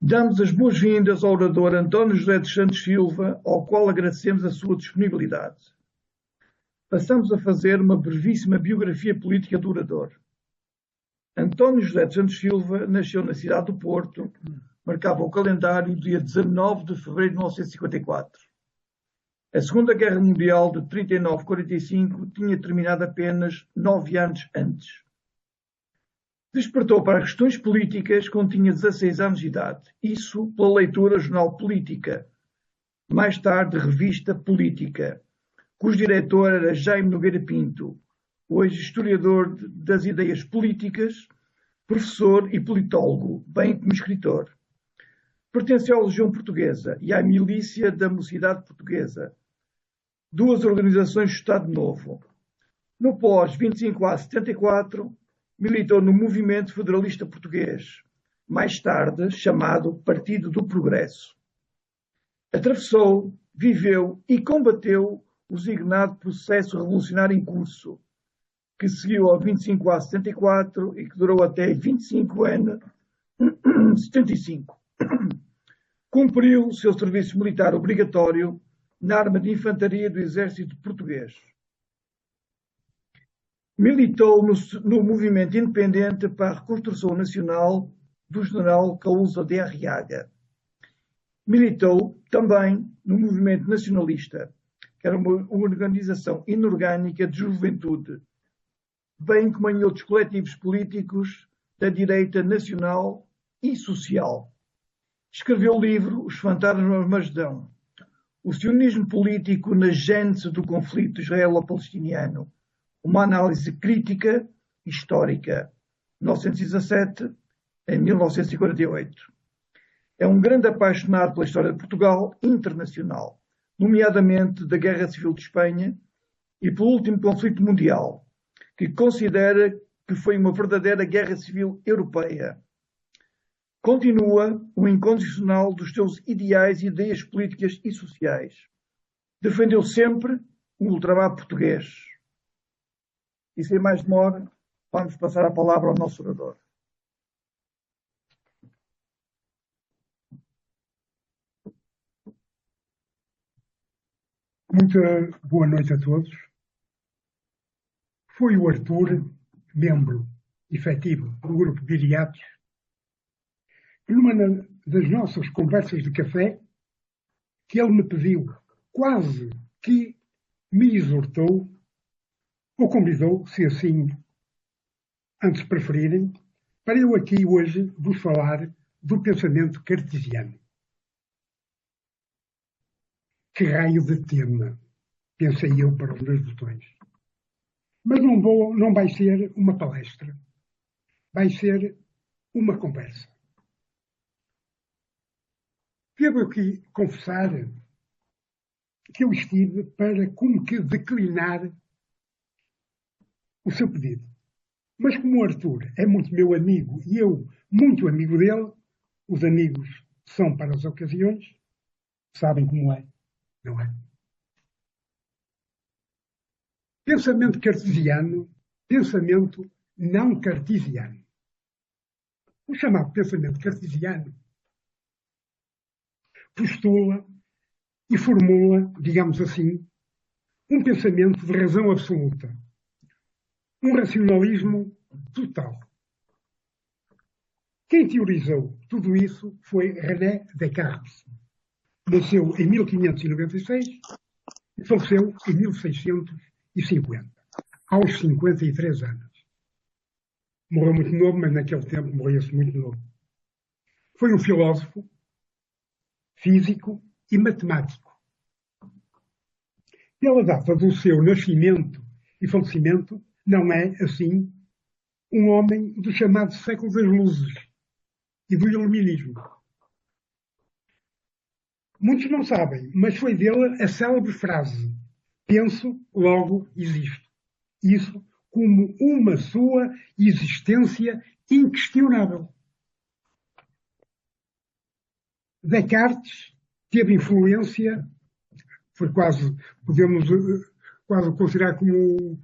Damos as boas-vindas ao orador António José dos Santos Silva, ao qual agradecemos a sua disponibilidade. Passamos a fazer uma brevíssima biografia política do orador. António José dos Santos Silva nasceu na cidade do Porto, marcava o calendário dia 19 de fevereiro de 1954. A Segunda Guerra Mundial de 39-45 tinha terminado apenas 9 anos antes. Despertou para questões políticas quando tinha 16 anos de idade, isso pela leitura do jornal Política, mais tarde Revista Política, cujo diretor era Jaime Nogueira Pinto, hoje historiador das ideias políticas, professor e politólogo, bem como escritor. Pertenceu à Legião Portuguesa e à Milícia da Mocidade Portuguesa, duas organizações do Estado Novo. No pós-25A 74, militou no Movimento Federalista Português, mais tarde chamado Partido do Progresso. Atravessou, viveu e combateu o designado processo revolucionário em curso, que seguiu ao 25A 74 e que durou até 25N 75. Cumpriu o seu serviço militar obrigatório na arma de infantaria do Exército Português. Militou no movimento independente para a reconstrução nacional do general Caúza de Arriaga. Militou também no movimento nacionalista, que era uma organização inorgânica de juventude, bem como em outros coletivos políticos da direita nacional e social. Escreveu o livro Os Fantasmas do Armagedão, o sionismo político na gênese do conflito israelo-palestiniano, uma análise crítica histórica, 1917 a 1948. É um grande apaixonado pela história de Portugal internacional, nomeadamente da Guerra Civil de Espanha e pelo último conflito mundial, que considera que foi uma verdadeira guerra civil europeia. Continua o incondicional dos seus ideais e ideias políticas e sociais. Defendeu sempre o ultramar português. E sem mais demora, vamos passar a palavra ao nosso orador. Muito boa noite a todos. Foi o Artur, membro efetivo do Grupo Viriatos, numa das nossas conversas de café, que ele me pediu, quase que me exortou, ou convidou, se assim antes preferirem, para eu aqui hoje vos falar do pensamento cartesiano. Que raio de tema, pensei eu para os meus botões. Mas não vai ser uma palestra, vai ser uma conversa. Devo aqui confessar que eu estive para como que declinar o seu pedido. Mas como o Artur é muito meu amigo e eu muito amigo dele, os amigos são para as ocasiões, sabem como é, não é? Pensamento cartesiano, pensamento não cartesiano. O chamado pensamento cartesiano postula e formula, digamos assim, um pensamento de razão absoluta, um racionalismo total. Quem teorizou tudo isso foi René Descartes. Nasceu em 1596 e faleceu em 1650, aos 53 anos. Morreu muito novo, mas naquele tempo morreu-se muito novo. Foi um filósofo, físico e matemático. Pela data do seu nascimento e falecimento, não é, assim, um homem do chamado século das luzes e do iluminismo. Muitos não sabem, mas foi dele a célebre frase: penso, logo existo. Isso como uma sua existência inquestionável. Descartes teve influência, foi quase, podemos quase considerar como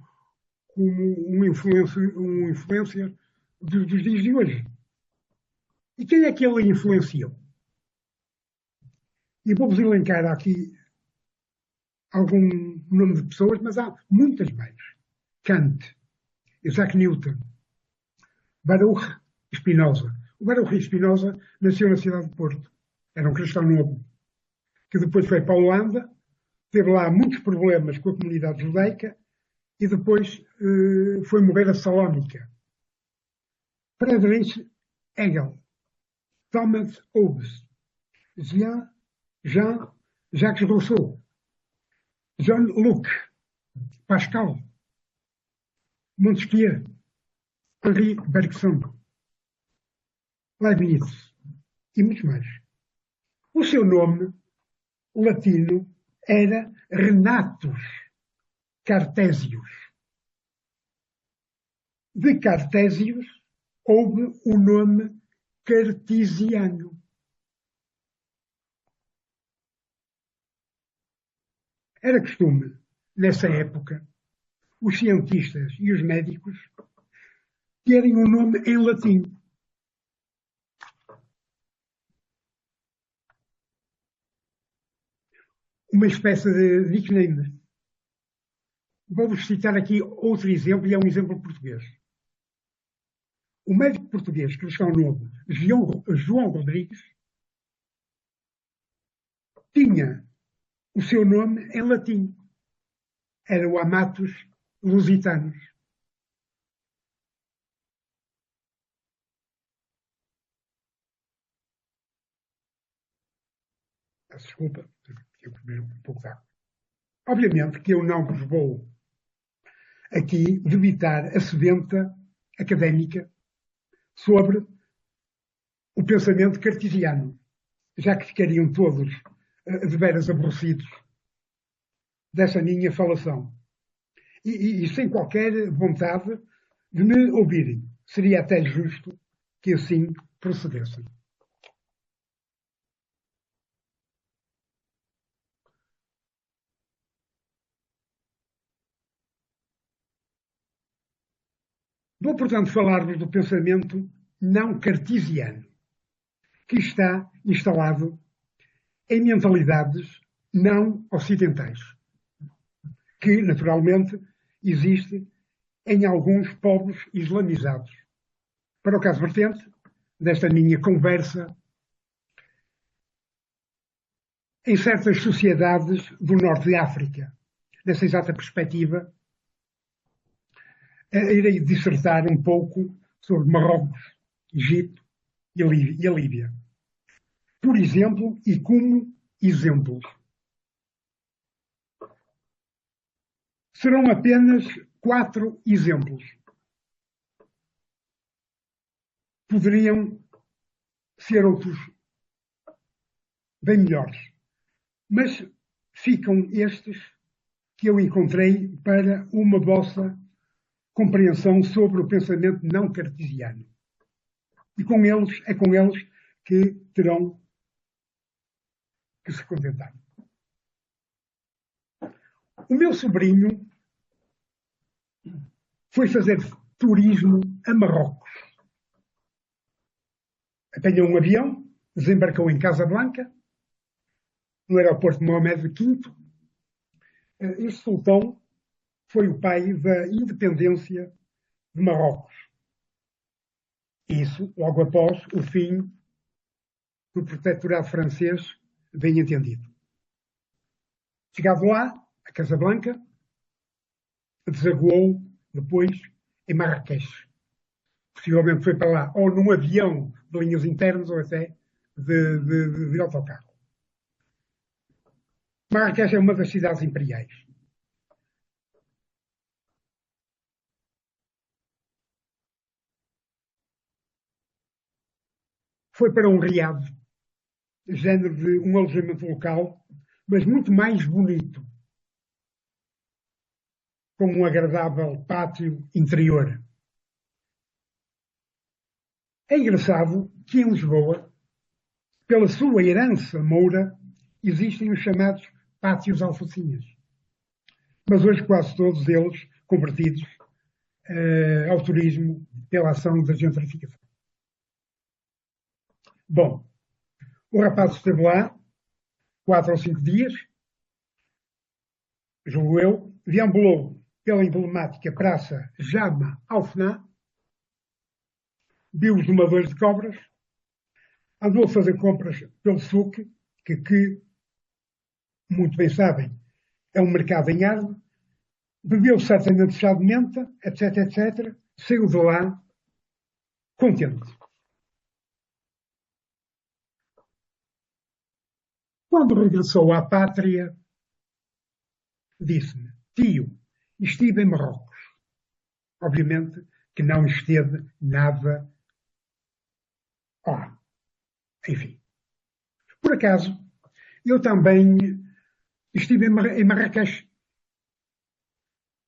um influencer dos dias de hoje. E quem é que ele influenciou? E vou-vos elencar aqui algum nome de pessoas, mas há muitas mais. Kant, Isaac Newton, Baruch Spinoza. O Baruch Spinoza nasceu na cidade de Porto. Era um cristão novo, que depois foi para a Holanda, teve lá muitos problemas com a comunidade judaica e depois foi morrer a Salónica. Friedrich Hegel, Thomas Hobbes, Jean-Jacques Rousseau, John Locke, Pascal, Montesquieu, Henri Bergson, Leibniz e muitos mais. O seu nome latino era Renatus Cartesius. De Cartesius houve o nome cartesiano. Era costume, nessa época, os cientistas e os médicos terem um nome em latim. Uma espécie de nickname. Vou-vos citar aqui outro exemplo, e é um exemplo português. O médico português cristão novo, João Rodrigues, tinha o seu nome em latim. Era o Amatus Lusitanos. Desculpa, eu comi um pouco de água. Obviamente que eu não vos vou aqui debitar a sedenta académica sobre o pensamento cartesiano, já que ficariam todos de veras aborrecidos dessa minha falação. E sem qualquer vontade de me ouvirem. Seria até justo que assim procedessem. Vou, portanto, falar-vos do pensamento não cartesiano, que está instalado em mentalidades não ocidentais, que, naturalmente, existe em alguns povos islamizados. Para o caso vertente desta minha conversa, em certas sociedades do norte de África, nessa exata perspectiva, irei dissertar um pouco sobre Marrocos, Egito e a Líbia. Por exemplo, e como exemplos. Serão apenas 4 exemplos. Poderiam ser outros bem melhores. Mas ficam estes que eu encontrei para uma vossa compreensão sobre o pensamento não cartesiano. E é com eles que terão que se contentar. O meu sobrinho foi fazer turismo a Marrocos. Apanhou um avião, desembarcou em Casablanca, no aeroporto de Mohamed V. Este sultão foi o pai da independência de Marrocos. Isso logo após o fim do protetorado francês, bem entendido. Chegado lá, a Casablanca, desaguou depois em Marrakech. Possivelmente foi para lá ou num avião de linhas internas ou até de autocarro. Marrakech é uma das cidades imperiais. Foi para um riad, género de um alojamento local, mas muito mais bonito, com um agradável pátio interior. É engraçado que em Lisboa, pela sua herança moura, existem os chamados pátios alfacinhas. Mas hoje quase todos eles convertidos ao turismo pela ação da gentrificação. Bom, o rapaz esteve lá, 4 ou 5 dias, julgo eu, deambulou pela emblemática Praça Jama Alfená, viu os domadores de cobras, andou a fazer compras pelo SUC, que muito bem sabem, é um mercado em arde, bebeu certamente chá de menta, etc, etc, saiu de lá contente. Quando regressou à pátria, disse-me: tio, estive em Marrocos. Obviamente que não esteve nada lá. Enfim. Por acaso, eu também estive em Marrakech.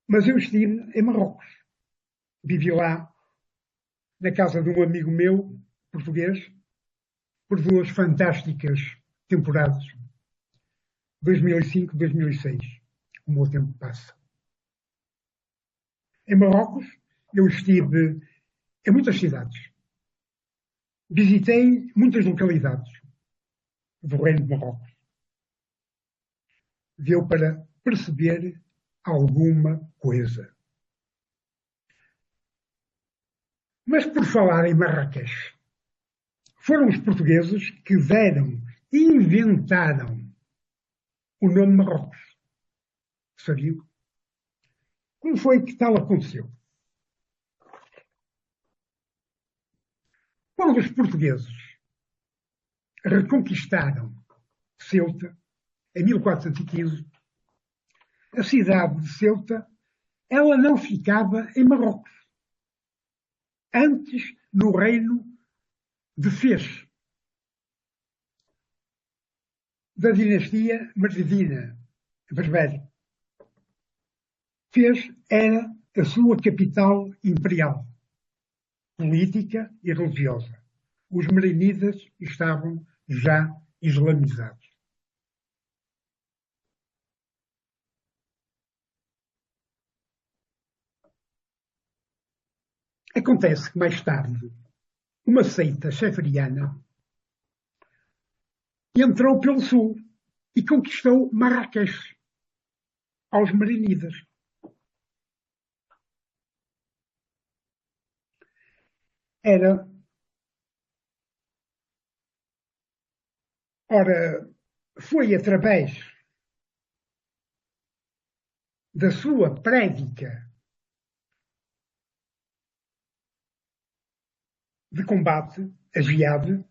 Mas eu estive em Marrocos. Vivi lá, na casa de um amigo meu, português, por 2 fantásticas temporadas. 2005, 2006. Como o tempo passa. Em Marrocos, eu estive em muitas cidades. Visitei muitas localidades do Reino de Marrocos. Deu para perceber alguma coisa. Mas por falar em Marrakech, foram os portugueses que inventaram o nome Marrocos. Sabiam? Como foi que tal aconteceu? Quando os portugueses reconquistaram Ceuta, em 1415, a cidade de Ceuta, ela não ficava em Marrocos. Antes, no reino de Fez, da dinastia Merzidina, Berbere. Fez era a sua capital imperial, política e religiosa. Os marinidas estavam já islamizados. Acontece que mais tarde, uma seita cheferiana entrou pelo sul e conquistou Marrakech aos marinidas. Foi através da sua prédica de combate, a jihad,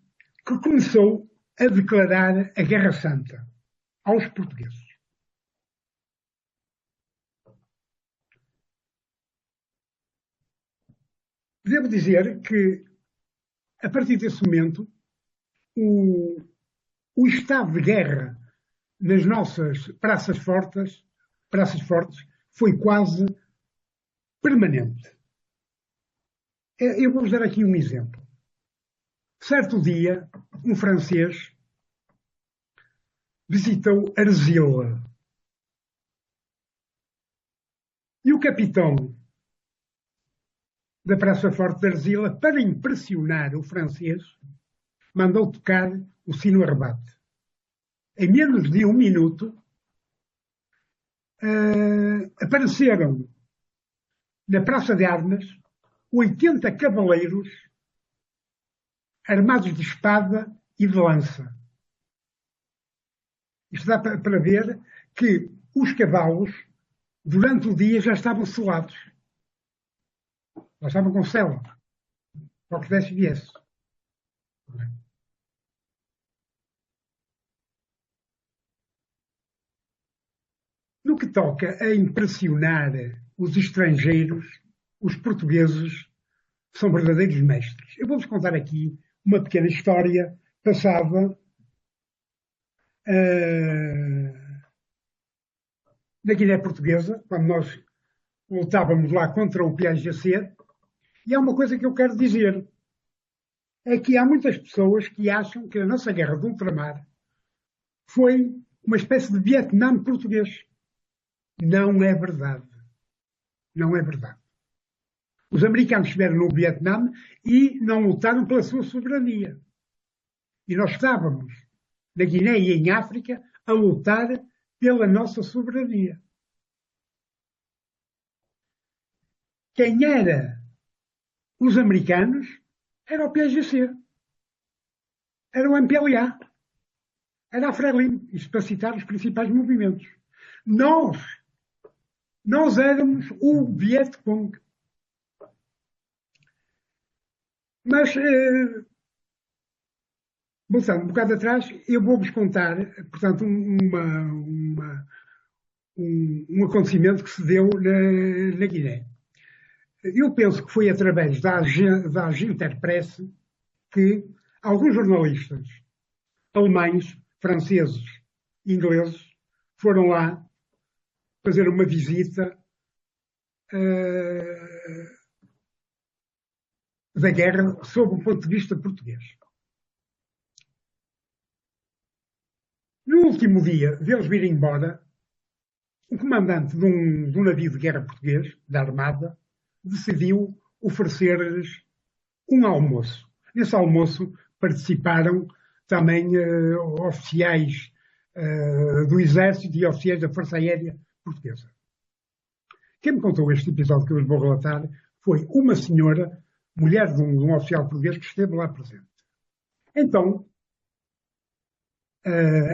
que começou a declarar a Guerra Santa aos portugueses. Devo dizer que, a partir desse momento, o estado de guerra nas nossas praças fortes, foi quase permanente. Eu vou-vos dar aqui um exemplo. Certo dia, um francês visitou Arzila. E o capitão da Praça Forte de Arzila, para impressionar o francês, mandou tocar o sino a rebate. Em menos de 1 minuto, apareceram na Praça de Armas 80 cavaleiros armados de espada e de lança. Isto dá para ver que os cavalos, durante o dia, já estavam selados. Já estavam com sela. Para o que desse viesse. No que toca a impressionar os estrangeiros, os portugueses são verdadeiros mestres. Eu vou-vos contar aqui uma pequena história passada na Guiné Portuguesa, quando nós lutávamos lá contra o PAGC, e há uma coisa que eu quero dizer. É que há muitas pessoas que acham que a nossa guerra de ultramar foi uma espécie de Vietnã português. Não é verdade. Não é verdade. Os americanos estiveram no Vietnã e não lutaram pela sua soberania. E nós estávamos na Guiné e em África a lutar pela nossa soberania. Quem era os americanos era o PAGC, era o MPLA, era a Frelimo, isto para citar os principais movimentos. Nós éramos o Vietcong. Mas, voltando um bocado atrás, eu vou-vos contar, portanto, um acontecimento que se deu na Guiné. Eu penso que foi através da Interpress que alguns jornalistas alemães, franceses e ingleses foram lá fazer uma visita da guerra sob o ponto de vista português. No último dia deles virem embora, o comandante de um navio de guerra português, da Armada, decidiu oferecer-lhes um almoço. Nesse almoço participaram também oficiais do Exército e oficiais da Força Aérea Portuguesa. Quem me contou este episódio que eu vos vou relatar foi uma senhora, mulher de um oficial português que esteve lá presente. Então,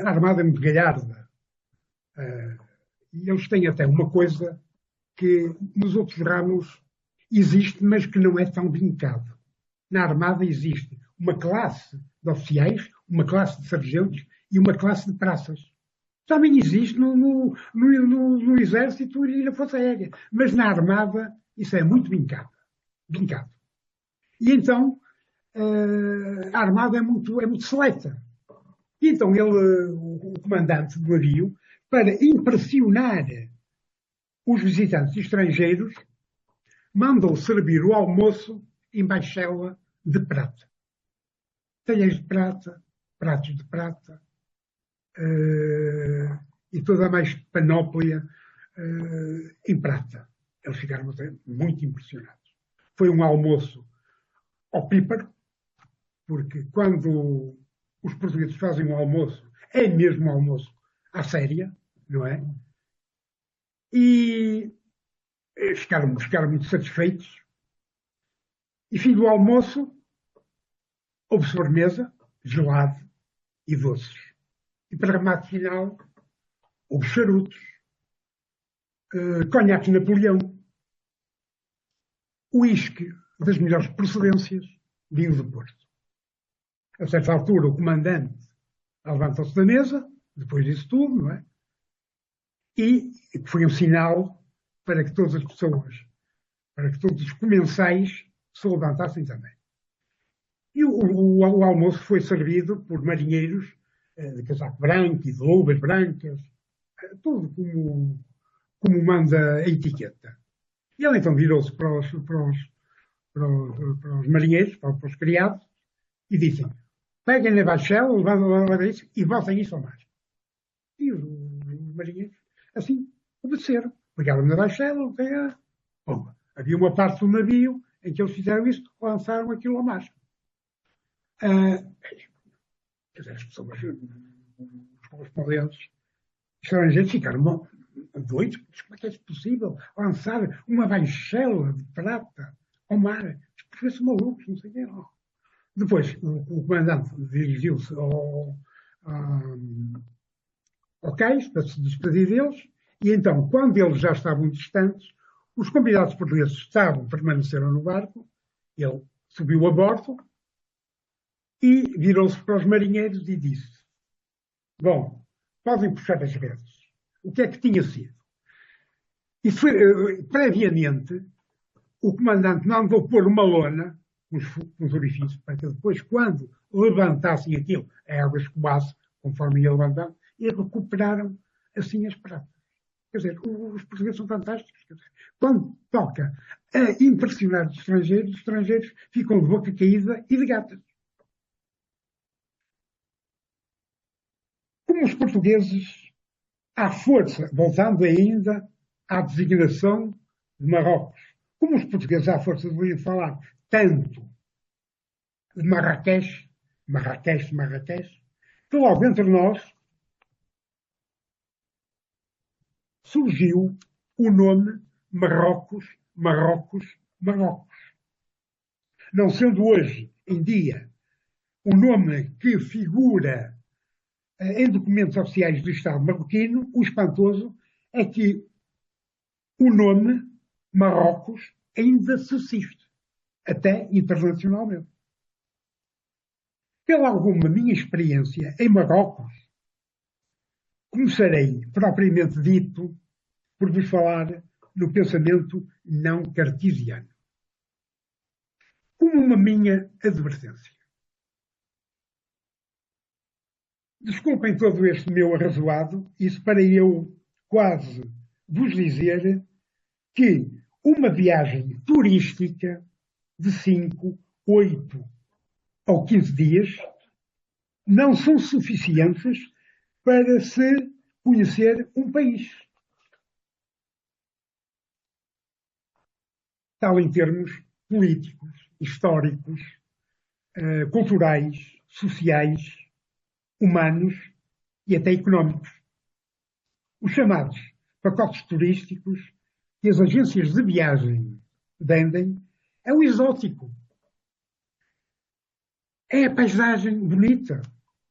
a Armada é muito galharda. E eles têm até uma coisa que nos outros ramos existe, mas que não é tão vincado. Na Armada existe uma classe de oficiais, uma classe de sargentos e uma classe de praças. Também existe no Exército e na Força Aérea. Mas na Armada isso é muito vincado. E então a Armada é muito seleta. E então o comandante do navio, para impressionar os visitantes estrangeiros, mandou servir o almoço em baixela de prata. Talheres de prata, pratos de prata e toda a mais panóplia em prata. Eles ficaram muito impressionados. Foi um almoço ao píparo, porque quando os portugueses fazem um almoço, é mesmo um almoço à séria, não é? E ficaram muito satisfeitos. E fim do almoço, houve sobremesa, gelado e doces. E para remate final, houve charutos, conhaque Napoleão, uísque das melhores procedências, vinho do Porto. A certa altura, o comandante levantou-se da mesa, depois disso tudo, não é? E foi um sinal para que todas as pessoas, para que todos os comensais se levantassem também. E o almoço foi servido por marinheiros de casaco branco e de luvas brancas, tudo como manda a etiqueta. E ele então virou-se para os marinheiros, para os criados, e disse: peguem na baixela, levantem isso e botem isso ao mar. E os marinheiros, assim, obedeceram. Pegaram na baixela, bom, havia uma parte do navio em que eles fizeram isso, lançaram aquilo ao mar. As pessoas, os correspondentes estrangeiros ficaram doidos. Como é que é possível lançar uma baixela de prata ao mar? Os portugueses são malucos, não sei o quê. Depois, o comandante dirigiu-se ao cais para se despedir deles, e então, quando eles já estavam distantes, os convidados portugueses permaneceram no barco, ele subiu a bordo e virou-se para os marinheiros e disse: bom, podem puxar as redes. O que é que tinha sido? E previamente, o comandante mandou pôr uma lona nos orifícios, para que depois, quando levantassem aquilo, a água escoasse, conforme ia levantando, e recuperaram assim as pratas. Quer dizer, os portugueses são fantásticos. Quer dizer, quando toca a impressionar os estrangeiros ficam de boca caída e de gatas. Como os portugueses, à força, voltando ainda à designação de Marrocos, como os portugueses, à força de ouvir falar tanto de Marrakech, que logo entre nós surgiu o nome Marrocos, Marrocos, Marrocos. Não sendo hoje em dia o nome que figura em documentos oficiais do Estado marroquino, o espantoso é que o nome Marrocos ainda subsiste, até internacionalmente. Pela alguma minha experiência em Marrocos, começarei, propriamente dito, por vos falar no pensamento não cartesiano. Como uma minha advertência. Desculpem todo este meu arrazoado, isso para eu quase vos dizer que uma viagem turística de 5, 8 ou 15 dias não são suficientes para se conhecer um país. Tal em termos políticos, históricos, culturais, sociais, humanos e até económicos. Os chamados pacotes turísticos que as agências de viagem vendem é o exótico. É a paisagem bonita.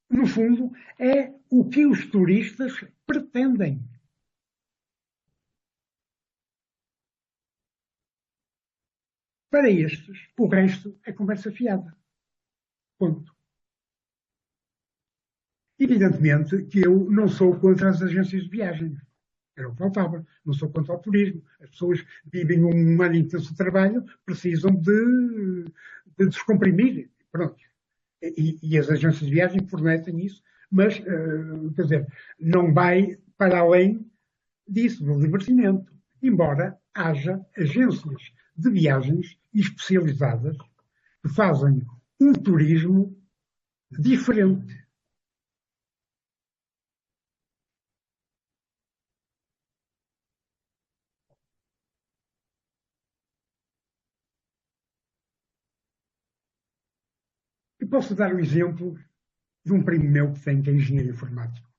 No fundo, é o que os turistas pretendem. Para estes, o resto é conversa fiada. Ponto. Evidentemente que eu não sou contra as agências de viagem. Era o que faltava. Não sou contra o turismo. As pessoas vivem um ano intenso de trabalho, precisam de descomprimir. Pronto. E as agências de viagem fornecem isso, mas, quer dizer, não vai para além disso, do divertimento. Embora haja agências de viagens especializadas que fazem um turismo diferente. E posso dar o exemplo de um primo meu que é engenheiro informático.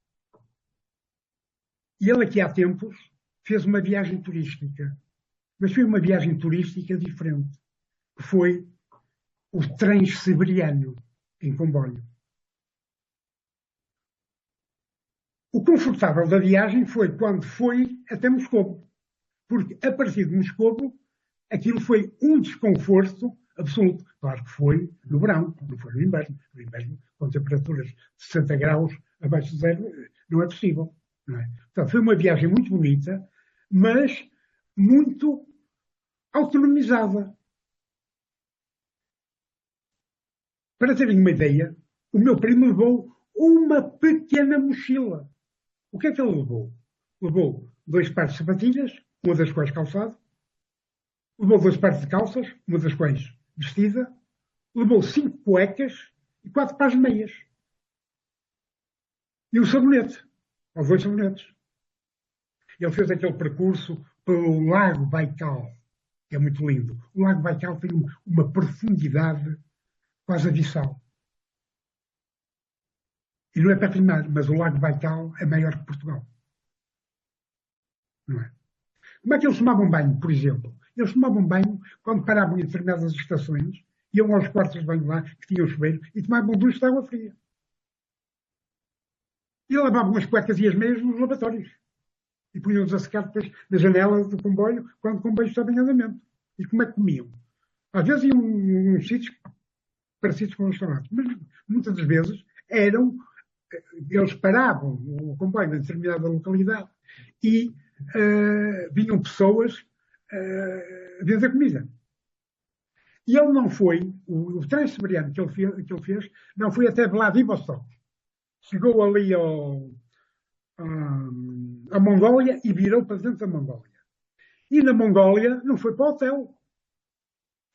E ele aqui há tempos fez uma viagem turística, mas foi uma viagem turística diferente, que foi o Transsiberiano, em comboio. O confortável da viagem foi quando foi até Moscovo, porque a partir de Moscovo aquilo foi um desconforto absoluto. Claro que foi no verão, não foi no inverno. No inverno, com temperaturas de 60 graus abaixo de zero, não é possível. Não é? Portanto, foi uma viagem muito bonita, mas muito autonomizada. Para terem uma ideia, o meu primo levou uma pequena mochila. O que é que ele levou? Levou 2 pares de sapatilhas, uma das quais calçado, levou 2 pares de calças, uma das quais vestida, levou 5 cuecas e 4 pares de meias. E um sabonete, ou 2 sabonetes. Ele fez aquele percurso pelo Lago Baikal, que é muito lindo. O Lago Baikal tem uma profundidade quase abissal. E não é perto de mar, mas o Lago Baikal é maior que Portugal. Não é? Como é que eles tomavam banho, por exemplo? Eles tomavam banho quando paravam em determinadas estações, iam aos quartos de banho lá, que tinham chuveiro, e tomavam ducha de água fria. E lavavam as cuecas e as meias nos lavatórios. E punham-nos a secar depois na janela do comboio, quando o comboio estava em andamento. E como é que comiam? Às vezes iam uns sítios parecidos com os restaurantes, mas muitas das vezes eles paravam o comboio em determinada localidade e vinham pessoas vender comida. E ele não foi, o Transsiberiano que ele fez, não foi até Vladivostok. Chegou ali à Mongólia e virou para dentro da Mongólia. E na Mongólia não foi para o hotel.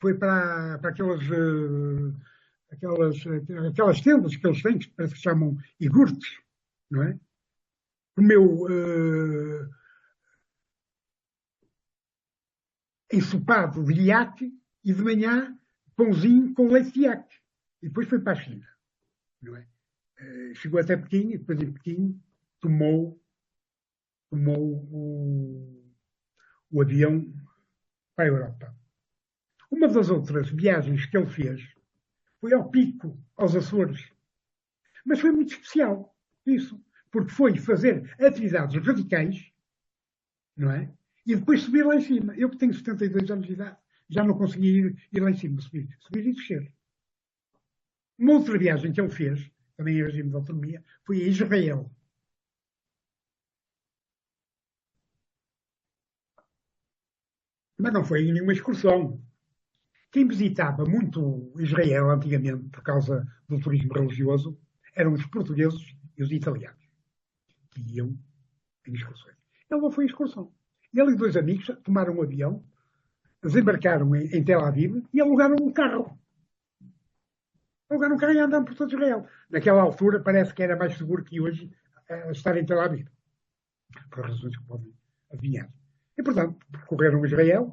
Foi para aquelas tendas que eles têm, que parece que se chamam iogurtes, não é? Comeu ensopado de iaque e de manhã pãozinho com leite de iaque. E depois foi para a China, não é? Chegou até Pequim e depois em Pequim tomou tomou o avião para a Europa. Uma das outras viagens que ele fez foi ao Pico, aos Açores. Mas foi muito especial, isso. Porque foi fazer atividades radicais, não é? E depois subir lá em cima. Eu que tenho 72 anos de idade, já não consegui ir lá em cima, subir e descer. Uma outra viagem que ele fez, também em regime de autonomia, foi a Israel. Mas não foi em nenhuma excursão. Quem visitava muito Israel antigamente, por causa do turismo religioso, eram os portugueses e os italianos, que iam em excursões. Ele não foi em excursão. Ele e dois amigos tomaram um avião, desembarcaram em Tel Aviv e alugaram um carro. Alugaram um carro e andaram por todo Israel. Naquela altura parece que era mais seguro que hoje estar em Tel Aviv, por razões que podem adivinhar. E, portanto, percorreram Israel,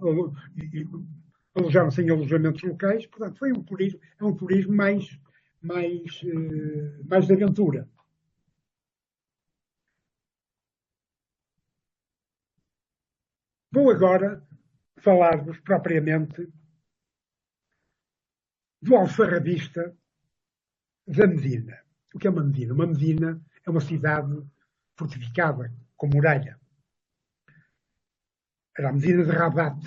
alojaram-se em alojamentos locais, portanto, foi um turismo mais de aventura. Vou agora falar-vos propriamente do alfarrabista da Medina. O que é uma Medina? Uma Medina é uma cidade fortificada, com muralha. Era a Medina de Rabat.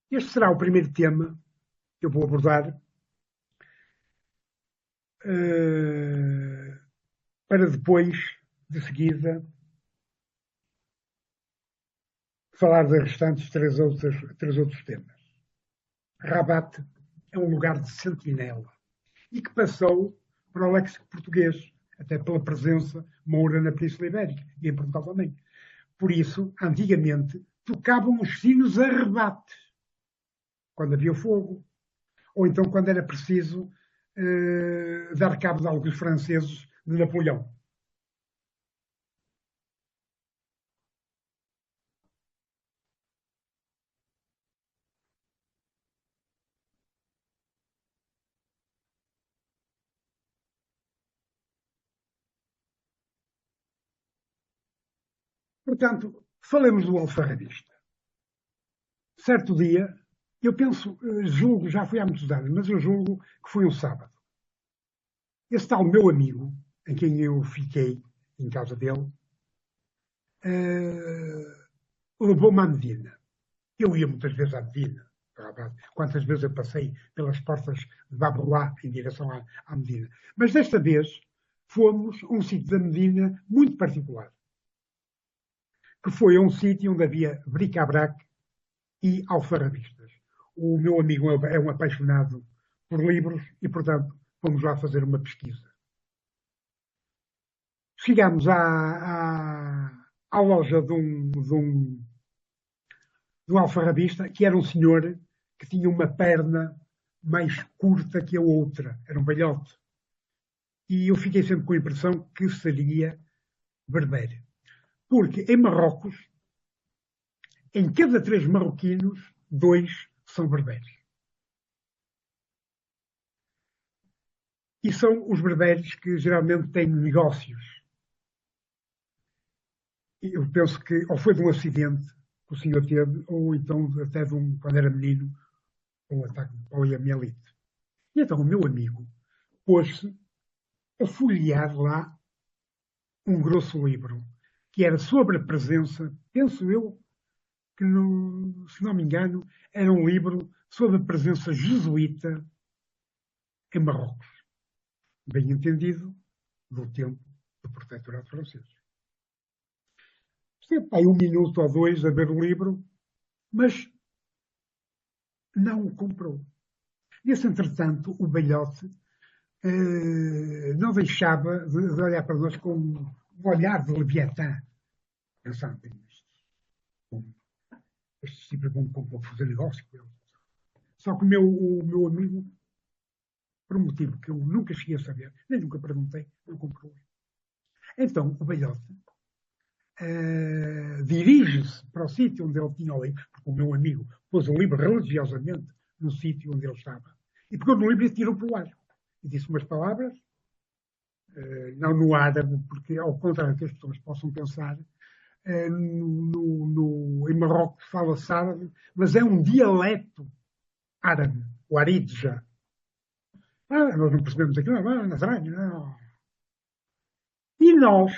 Este será o primeiro tema que eu vou abordar para depois, de seguida, falar dos restantes três outros temas. Rabat é um lugar de sentinela e que passou para o léxico português, até pela presença moura na Península Ibérica e em Portugal também. Por isso, antigamente, tocavam os sinos a rebate, quando havia fogo, ou então quando era preciso dar cabo de alguns franceses de Napoleão. Portanto, falemos do alfarrabista. Certo dia, eu penso, julgo, já foi há muitos anos, mas eu julgo que foi um sábado. Esse tal meu amigo, em quem eu fiquei em casa dele, levou-me à Medina. Eu ia muitas vezes à Medina. Quantas vezes eu passei pelas portas de Babelá em direção à Medina. Mas desta vez fomos a um sítio da Medina muito particular. Que foi a um sítio onde havia bric-a-brac e alfarrabistas. O meu amigo é um apaixonado por livros e, portanto, fomos lá fazer uma pesquisa. Chegámos à loja de um alfarrabista, que era um senhor que tinha uma perna mais curta que a outra. Era um velhote. E eu fiquei sempre com a impressão que seria berbeiro. Porque em Marrocos, em cada 3 marroquinos, 2 são berbeiros. E são os berbeiros que geralmente têm negócios. Eu penso que ou foi de um acidente que o senhor teve, ou então até quando era menino, um ataque de poliomielite. E então o meu amigo pôs-se a folhear lá um grosso livro, que era sobre a presença, penso eu, que se não me engano, era um livro sobre a presença jesuíta em Marrocos. Bem entendido, do tempo do protetorado francês. Esteve aí 1 minuto ou 2 a ver o livro, mas não o comprou. Nesse entretanto, o velhote não deixava de olhar para nós com um olhar de Leviatã, pensando estes tipos vão fazer negócio com ele. Só que o meu amigo, por um motivo que eu nunca cheguei a saber, nem nunca perguntei, não comprou. Então, o velhote dirige-se para o sítio onde ele tinha o livro, porque o meu amigo pôs o livro religiosamente no sítio onde ele estava. E pegou no livro e tirou para o ar. E disse umas palavras, não no árabe, porque ao contrário do que as pessoas possam pensar, em Marrocos fala-se árabe, mas é um dialeto árabe, o Aridja. Nós não percebemos aquilo, Nazaré, não. E nós,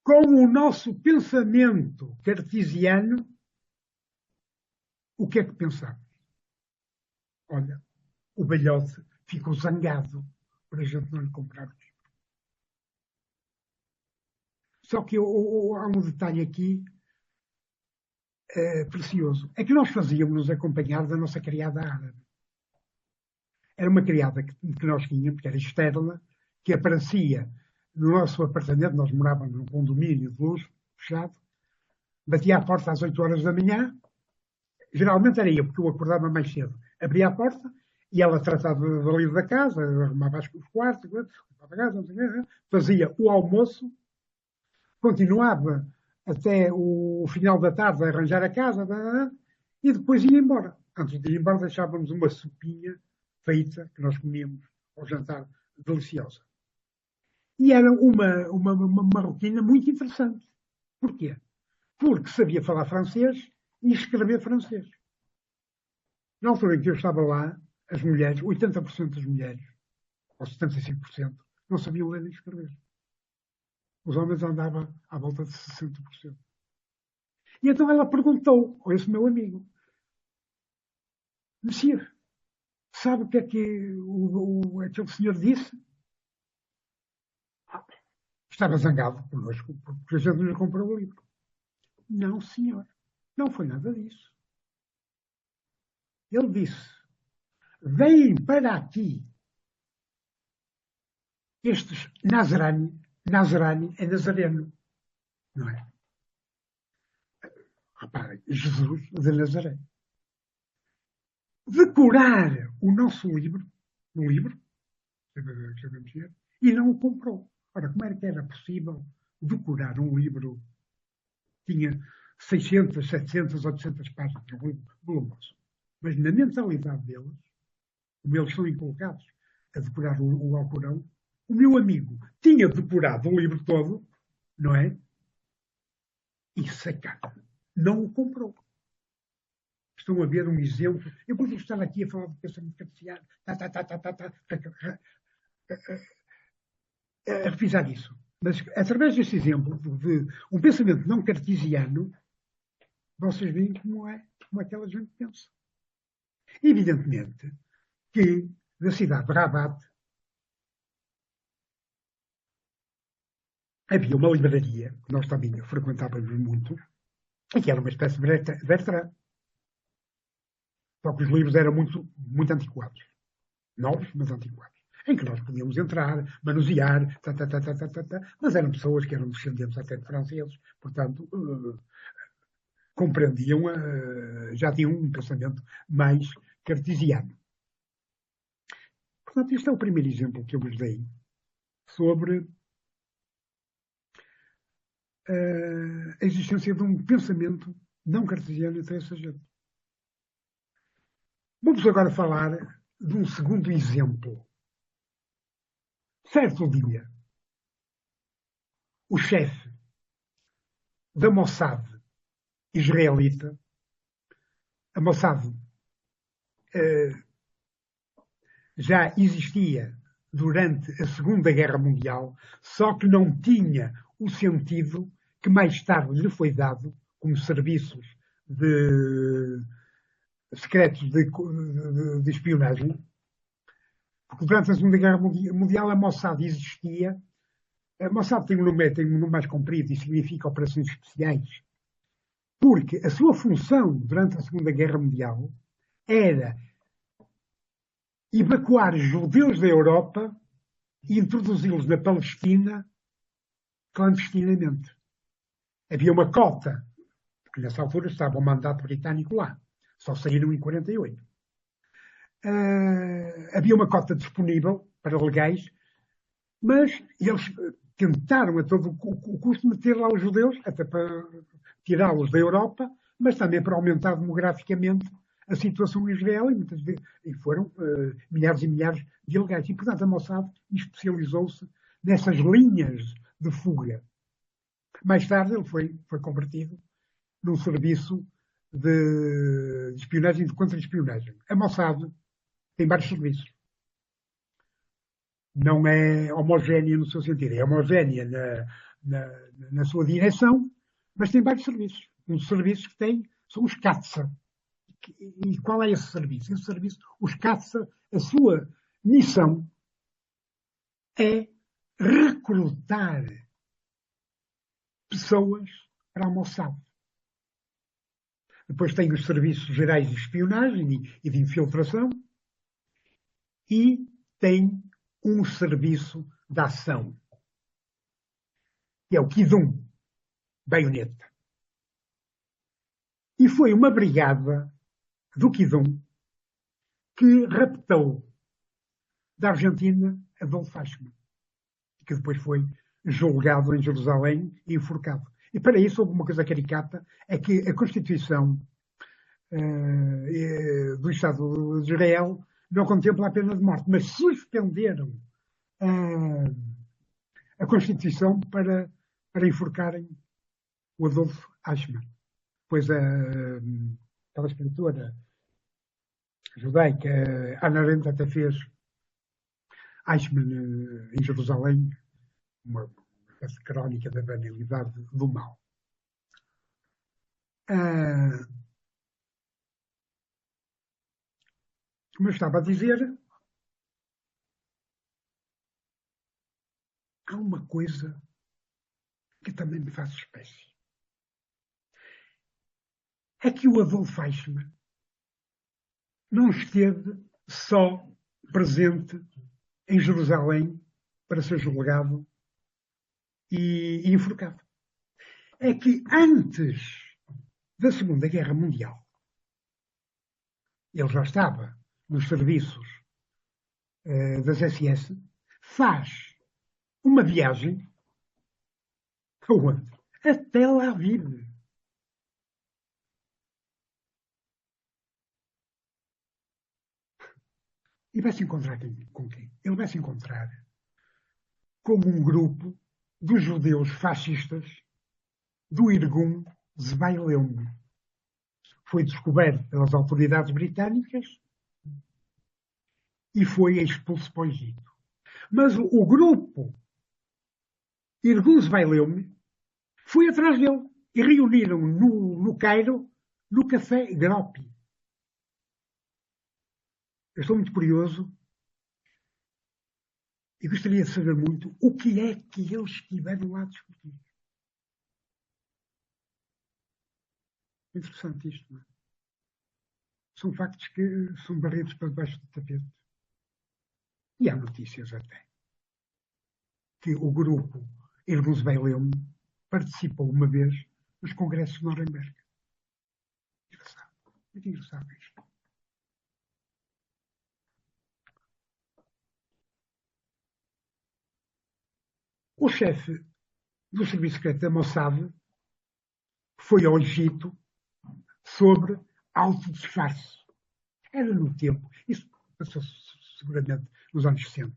com o nosso pensamento cartesiano, o que é que pensamos? Olha, o velhote ficou zangado por a gente não lhe comprar o livro. Só que há um detalhe aqui precioso. É que nós fazíamos-nos acompanhar da nossa criada árabe. Era uma criada que nós tínhamos, que era externa, que aparecia no nosso apartamento. Nós morávamos num condomínio de luz, fechado. Batia à porta às 8 horas da manhã. Geralmente era eu, porque eu acordava mais cedo. Abria a porta e ela tratava do livro da casa, arrumava os quartos, limpava a casa, fazia o almoço, continuava até o final da tarde a arranjar a casa e depois ia embora. Antes de ir embora deixávamos uma sopinha feita, que nós comíamos ao jantar, deliciosa. E era uma rotina muito interessante. Porquê? Porque sabia falar francês e escrever francês. Na altura em que eu estava lá, as mulheres, 80% das mulheres, ou 75%, não sabiam ler nem escrever. Os homens andavam à volta de 60%. E então ela perguntou a esse meu amigo: Monsieur, sabe o que é que aquele senhor disse? Estava zangado connosco, porque a gente não lhe comprou o livro. Não, senhor, não foi nada disso. Ele disse: vêm para aqui estes Nazarani é nazareno, não é? Repara, Jesus de Nazaré. Decorar o nosso livro, sabemos ver, e não o comprou. Ora, como era que era possível decorar um livro que tinha 600, 700, 800 páginas, um livro volumoso? Mas na mentalidade deles, como eles são inculcados a decorar o Alcorão, o meu amigo tinha decorado o livro todo, não é? E sacado. Não o comprou. Estão a ver um exemplo. Eu podia estar aqui a falar de pensamento cartesiano, a revisar isso. Mas, através deste exemplo de um pensamento não cartesiano, vocês veem como é aquela gente pensa. Evidentemente que da cidade de Rabat havia uma livraria, que nós também frequentávamos muito, e que era uma espécie de Bertrand. Só que os livros eram muito, muito antiquados. Novos, mas antiquados. Em que nós podíamos entrar, manusear, mas eram pessoas que eram descendentes até de franceses, portanto, compreendiam, já tinham um pensamento mais cartesiano. Portanto, este é o primeiro exemplo que eu vos dei sobre a existência de um pensamento não cartesiano entre essa gente. Vamos agora falar de um segundo exemplo. Certo dia, o chefe da Mossad israelita, a Mossad já existia durante a Segunda Guerra Mundial, só que não tinha o sentido que mais tarde lhe foi dado como serviços secretos de espionagem. Porque durante a Segunda Guerra Mundial a Mossad existia. A Mossad tem um nome mais comprido e significa operações especiais. Porque a sua função durante a Segunda Guerra Mundial era evacuar judeus da Europa e introduzi-los na Palestina clandestinamente. Havia uma cota, porque nessa altura estava o mandato britânico lá. Só saíram em 48. Havia uma cota disponível para legais, mas eles tentaram a todo o custo meter lá os judeus, até para tirá-los da Europa, mas também para aumentar demograficamente a situação em Israel e, muitas vezes, e foram milhares e milhares de ilegais. E, portanto, a Mossad especializou-se nessas linhas de fuga. Mais tarde ele foi convertido num serviço de espionagem e de contra-espionagem. A Mossad tem vários serviços. Não é homogénea no seu sentido, é homogénea na sua direção, mas tem vários serviços. Um dos serviços que tem são os CATSA. E qual é esse serviço? Esse serviço, os CATSA, a sua missão é recrutar pessoas para a Mossad. Depois tem os serviços gerais de espionagem e de infiltração e tem um serviço de ação, que é o Kidum, baioneta. E foi uma brigada do Kidum que raptou da Argentina Adolfo Eichmann, que depois foi julgado em Jerusalém e enforcado. E para isso houve uma coisa caricata, é que a Constituição do Estado de Israel não contempla a pena de morte, mas suspenderam a Constituição para enforcarem o Adolfo Eichmann. Pois aquela escritora judaica, Ana Arendt, até fez Eichmann em Jerusalém, uma crónica da banalidade do mal. Como eu estava a dizer, há uma coisa que também me faz espécie. É que o Adolfo Eichmann não esteve só presente em Jerusalém para ser julgado e enforcado. É que antes da Segunda Guerra Mundial, ele já estava nos serviços das SS, faz uma viagem aonde? Até lá vive. E vai se encontrar com quem? Ele vai se encontrar com um grupo dos judeus fascistas do Irgun Zvailem. Foi descoberto pelas autoridades britânicas e foi expulso para o Egito. Mas o grupo Irgun Zvailem foi atrás dele e reuniram no Cairo, no Café Gropi. Eu estou muito curioso e gostaria de saber muito o que é que eles estiveram lá a discutir. Interessante isto, não é? São factos que são barridos para debaixo do tapete. E há notícias até que o grupo Irgun Zvailem participou uma vez nos congressos de Nuremberg. Engraçado. Muito engraçado isto. O chefe do serviço secreto da Mossad foi ao Egito sobre autodisfarce. Era no tempo, isso passou seguramente nos anos 60.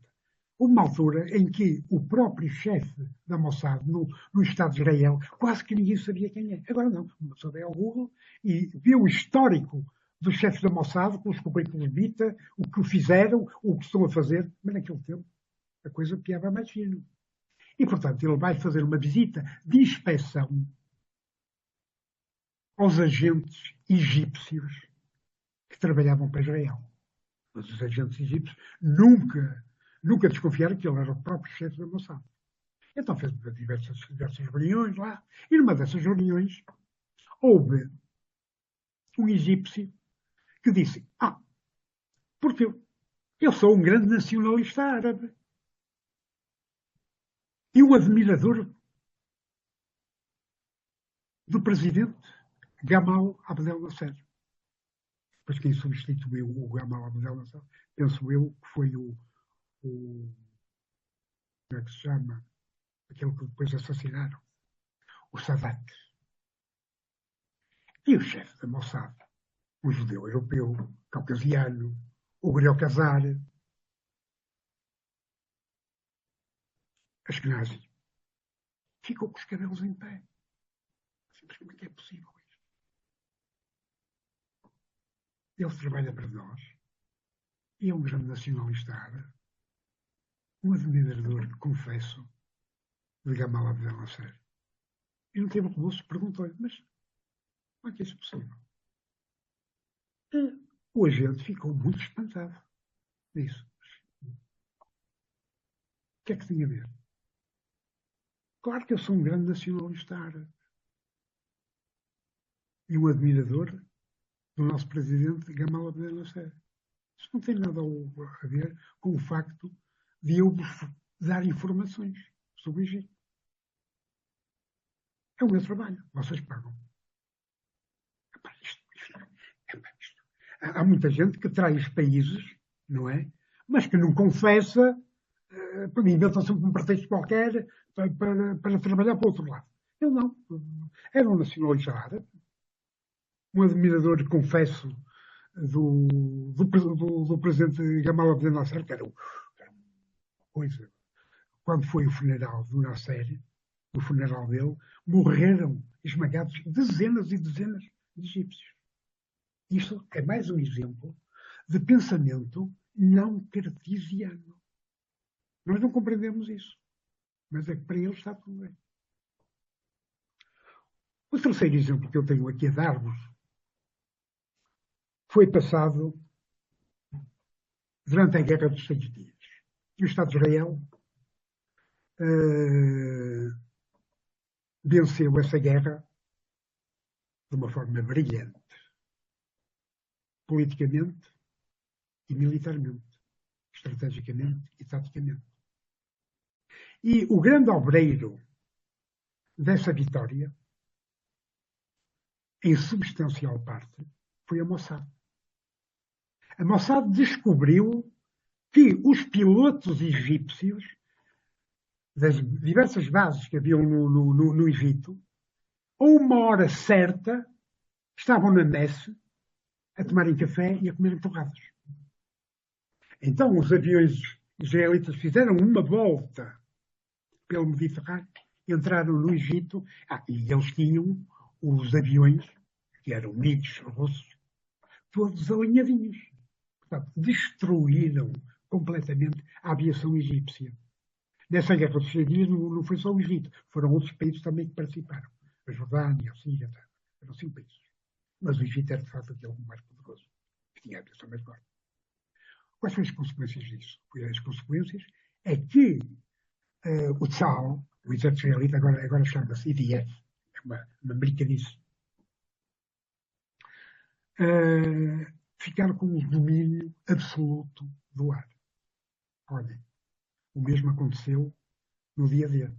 Houve uma altura em que o próprio chefe da Mossad, no Estado de Israel, quase que ninguém sabia quem é. Agora não, só veio ao Google e viu o histórico dos chefes da Mossad, com os currículos vitae, o que fizeram, o que estão a fazer, mas naquele tempo a coisa piava mais fino. E, portanto, ele vai fazer uma visita de inspeção aos agentes egípcios que trabalhavam para Israel. Mas os agentes egípcios nunca desconfiaram que ele era o próprio chefe da Mossad. Então fez diversas reuniões lá, e numa dessas reuniões houve um egípcio que disse: porque eu sou um grande nacionalista árabe e um admirador do presidente Gamal Abdel Nasser. Depois quem substituiu o Gamal Abdel Nasser, penso eu, que foi o como é que se chama? Aquele que depois assassinaram. O Sadat. E o chefe da Mossad um judeu europeu, caucasiano, o Gabriel Casar, Ashkenazi, ficou com os cabelos em pé. Simplesmente é possível isto. Ele trabalha para nós e é um grande nacionalista árabe, um admirador, confesso, de Gamal Abdel Nasser. E no tempo que perguntou-lhe, mas como é que é isso possível? E o agente ficou muito espantado disso. O que é que tinha a ver? Claro que eu sou um grande nacionalista árabe e um admirador do nosso presidente Gamal Abdel Nasser. Isso não tem nada a ver com o facto de eu vos dar informações sobre o Egito. É o meu trabalho, vocês pagam. Isto. Há muita gente que traz países, não é? Mas que não confessa, para mim inventa sempre um pretexto qualquer para trabalhar para o outro lado. Eu não. Era um nacionalista árabe, um admirador, confesso, do presidente Gamal Abdel Nasser, que era uma coisa. Quando foi o funeral do Nasser, no funeral dele, morreram esmagados dezenas e dezenas de egípcios. Isto é mais um exemplo de pensamento não cartesiano. Nós não compreendemos isso, mas é que para eles está tudo bem. O terceiro exemplo que eu tenho aqui a dar-vos foi passado durante a Guerra dos 6 Dias. E o Estado de Israel venceu essa guerra de uma forma brilhante, politicamente e militarmente, estrategicamente e taticamente. E o grande obreiro dessa vitória, em substancial parte, foi a Mossad. A Mossad descobriu que os pilotos egípcios das diversas bases que haviam no Egito, a uma hora certa, estavam na messe a tomarem café e a comerem torradas. Então os aviões israelitas fizeram uma volta pelo Mediterrâneo, entraram no Egito, e eles tinham os aviões, que eram MiGs russos, todos alinhadinhos. Portanto, destruíram completamente a aviação egípcia. Nessa guerra dos 6 dias não foi só o Egito, foram outros países também que participaram. A Jordânia, a Síria, eram 5 países. Mas o Egito era de facto aquele mais poderoso, que tinha a aviação mais forte. Quais foram as consequências disso? As consequências é que o Tzal, o exército israelita, agora chama-se IDF, é uma americanice, ficaram com um domínio absoluto do ar. Olhem, o mesmo aconteceu no dia D.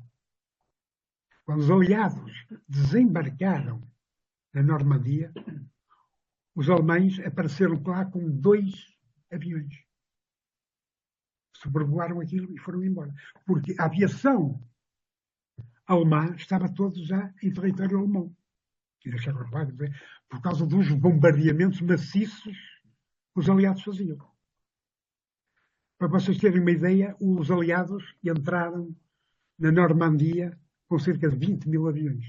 Quando os aliados desembarcaram na Normandia, os alemães apareceram lá com 2 aviões. Sobrevoaram aquilo e foram embora. Porque a aviação alemã estava toda já em território alemão. E deixaram lá, por causa dos bombardeamentos maciços que os aliados faziam. Para vocês terem uma ideia, os aliados entraram na Normandia com cerca de 20 mil aviões.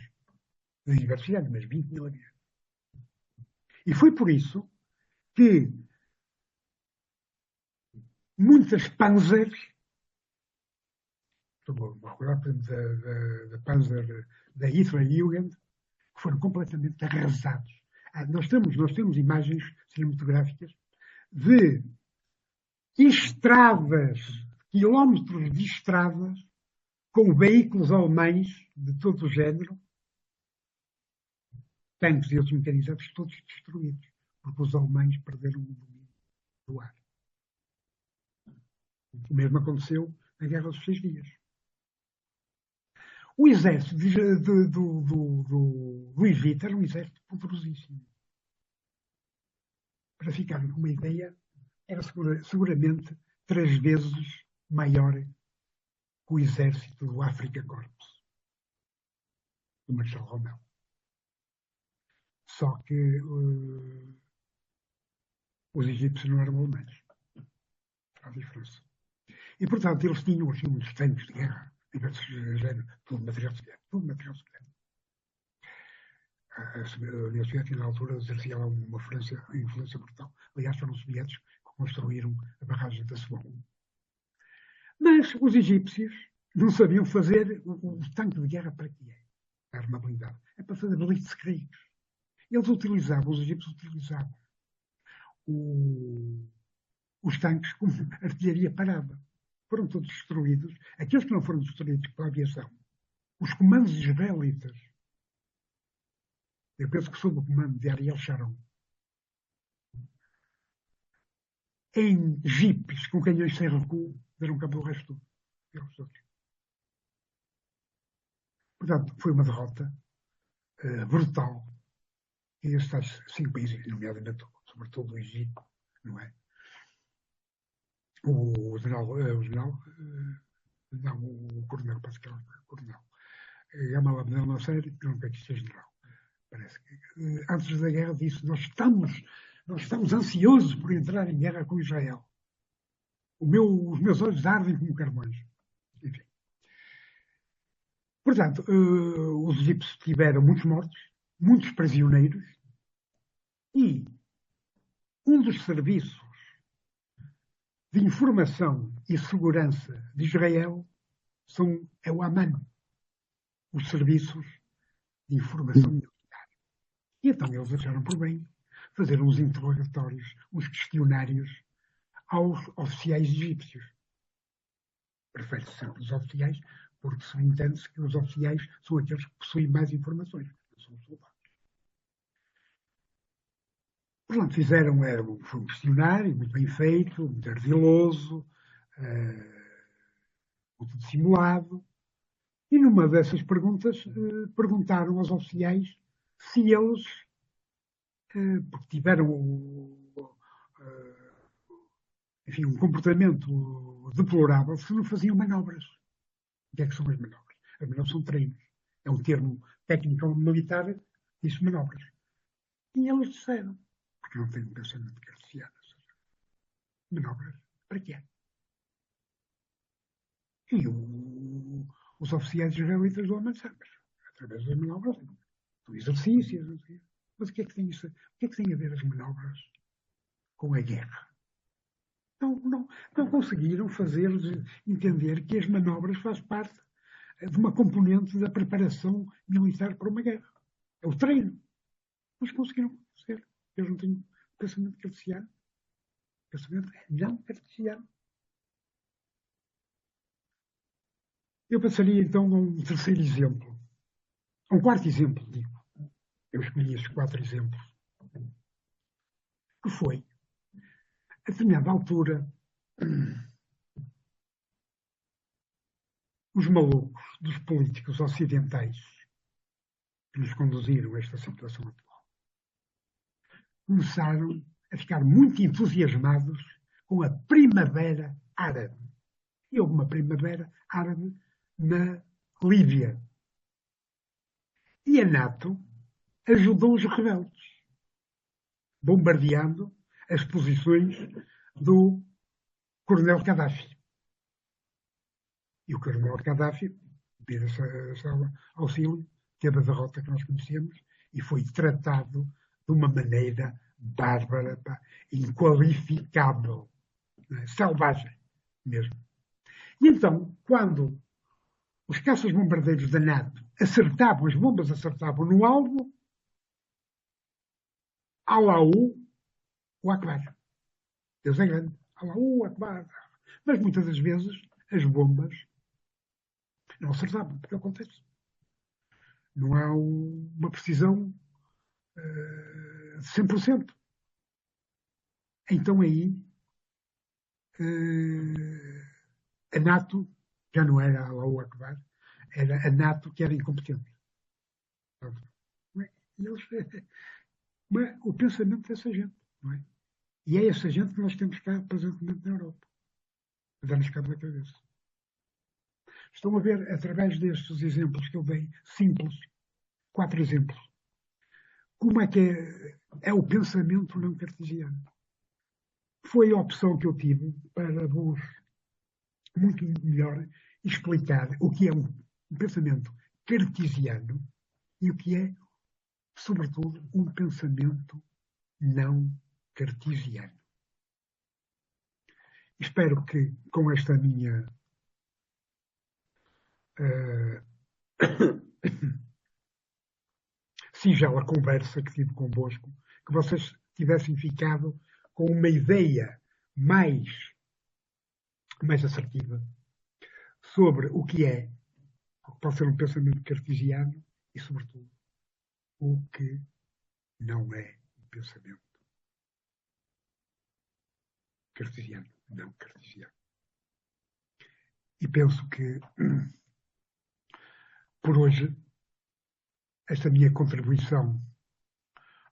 De diversidade, mas 20 mil aviões. E foi por isso que muitas Panzers, estou a recordar da Panzer da Hitlerjugend, que foram completamente arrasados. Nós temos imagens cinematográficas de estradas, quilómetros de estradas, com veículos alemães de todo o género, tanques e outros mecanizados, todos destruídos, porque os alemães perderam o domínio do ar. O mesmo aconteceu na Guerra dos 6 Dias. O exército do Egito era um exército poderosíssimo. Para ficar com uma ideia, era seguramente 3 vezes maior que o exército do Afrika Korps, do Marshal Romeu. Só que Os egípcios não eram alemães. Há diferença. E, portanto, eles tinham assim uns tanques de guerra, diversos géneros, todo material de guerra. Todo material de guerra. A União Soviética, na altura, exercia uma influência brutal. Aliás, foram os soviéticos que construíram a barragem da Swan. Mas os egípcios não sabiam fazer o tanque de guerra para quê? A armabilidade. É para fazer blitzkrieg. Os egípcios utilizavam os tanques como artilharia parada. Foram todos destruídos. Aqueles que não foram destruídos pela aviação, os comandos israelitas, eu penso que sob o comando de Ariel Sharon, em jipes com canhões sem recuo, deram cabo do resto tudo. Portanto, foi uma derrota brutal. E esses tais 5 países, nomeadamente, sobretudo o Egito, não é? O coronel, parece que era o coronel. Gamal Abdel Nasser, não quer que seja general. Parece que antes da guerra disse: nós estamos ansiosos por entrar em guerra com Israel. Os meus olhos ardem como carvões. Enfim. Portanto, os egípcios tiveram muitos mortos, muitos prisioneiros, e um dos serviços de informação e segurança de Israel é o Aman, os serviços de informação militar. E então eles acharam por bem fazer uns interrogatórios, uns questionários aos oficiais egípcios. Prefere-se sempre os oficiais, porque se entende-se que os oficiais são aqueles que possuem mais informações, não são os soldados. Portanto, foi um questionário muito bem feito, muito ardiloso, muito dissimulado, e numa dessas perguntas perguntaram aos oficiais se eles, porque tiveram enfim, um comportamento deplorável, se não faziam manobras. O que é que são as manobras? As manobras são treinos. É um termo técnico-militar, diz manobras. E eles disseram, porque não têm um pensamento cartesiano, manobras, para quê? E os oficiais israelitas do avançar, através das manobras, do exercício, mas o que é que tem a ver as manobras com a guerra? Não conseguiram fazer-lhes entender que as manobras fazem parte de uma componente da preparação militar para uma guerra. É o treino. Mas conseguiram fazer. Eles não têm pensamento cartesiano. Pensamento não cartesiano. Eu passaria então a um terceiro exemplo. A um quarto exemplo, digo. Eu escolhi esses 4 exemplos. Que foi, a determinada altura, os malucos dos políticos ocidentais que nos conduziram a esta situação atual começaram a ficar muito entusiasmados com a Primavera Árabe. E houve uma Primavera Árabe na Líbia. E a NATO ajudou os rebeldes, bombardeando as posições do coronel Gaddafi. E o coronel Gaddafi, devido a esse auxílio, teve a derrota que nós conhecemos e foi tratado de uma maneira bárbara, inqualificável, selvagem mesmo. E então, quando os caças-bombardeiros da NATO acertavam, as bombas acertavam no alvo, Allahu Akbar. Deus é grande. Allahu Akbar. Mas muitas das vezes as bombas não acertavam, porque acontece. Não há uma precisão de 100%. Então aí a NATO já não era Allahu Akbar, era a NATO que era incompetente. Mas o pensamento dessa gente, não é? E é essa gente que nós temos cá presentemente na Europa, a dar-nos cabo da cabeça. Estão a ver, através destes exemplos que eu dei, simples, 4 exemplos, como é que é o pensamento não cartesiano. foi a opção que eu tive para vos muito melhor explicar o que é um pensamento cartesiano e o que é, sobretudo, um pensamento não cartesiano. Espero que com esta minha singela conversa que tive convosco, que vocês tivessem ficado com uma ideia mais assertiva sobre o que pode ser um pensamento cartesiano e, sobretudo, o que não é um pensamento cartesiano, não cartesiano. E penso que, por hoje, esta minha contribuição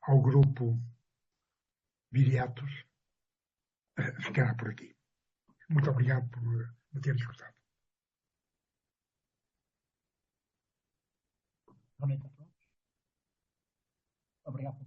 ao grupo Viriatos ficará por aqui. Muito obrigado por me ter escutado. Obrigado.